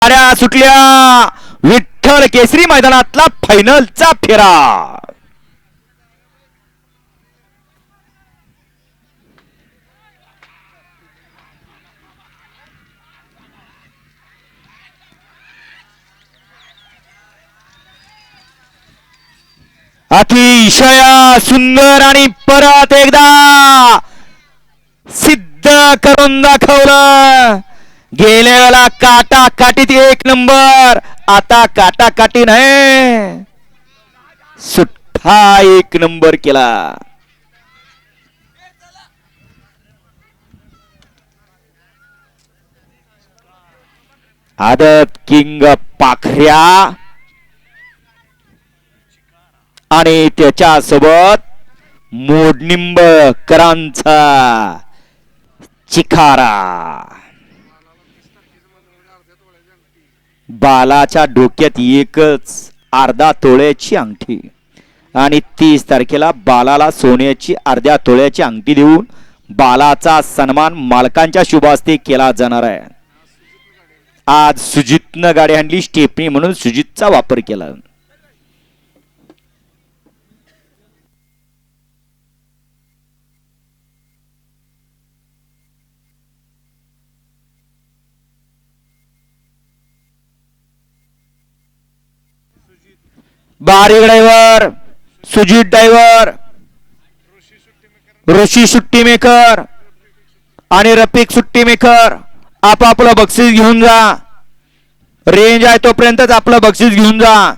गाड्या सुटल्या. विठ्ठल केसरी मैदानातला फायनलचा फेरा. अतिशय सुंदर आणि परत एकदा सिद्ध करून दाखवलं. गेल्या वेळेला काटा काटीत एक नंबर, आता काटा काटी नाही सुठ्ठा एक नंबर केला. आदत किंग पाखऱ्या आणि त्याच्यासोबत मोडनिंबकरांचा चिखारा. बालाच्या डोक्यात एकच अर्धा तोळ्याची अंगठी आणि 30 तारखेला बालाला सोन्याची अर्ध्या तोळ्याची अंगठी देऊन बालाचा सन्मान मालकांच्या शुभ हस्ते केला जाणार आहे. आज सुजितनं गाडी आणली, स्टेपनी म्हणून सुजितचा वापर केला. बारीक ड्रायव्हर, सुजित ड्रायव्हर, ऋषी सुट्टी मेकर आणि रफिक सुट्टी मेकर आपापलं बक्षीस घेऊन जा. रेंज आहे तोपर्यंतच आपलं बक्षीस घेऊन जा.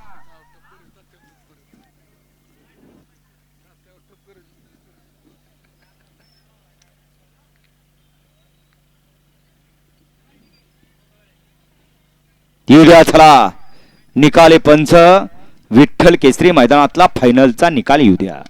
चला निकाली पंच. विठ्ठल केसरी मैदानातला फायनलचा निकाल येऊ द्या.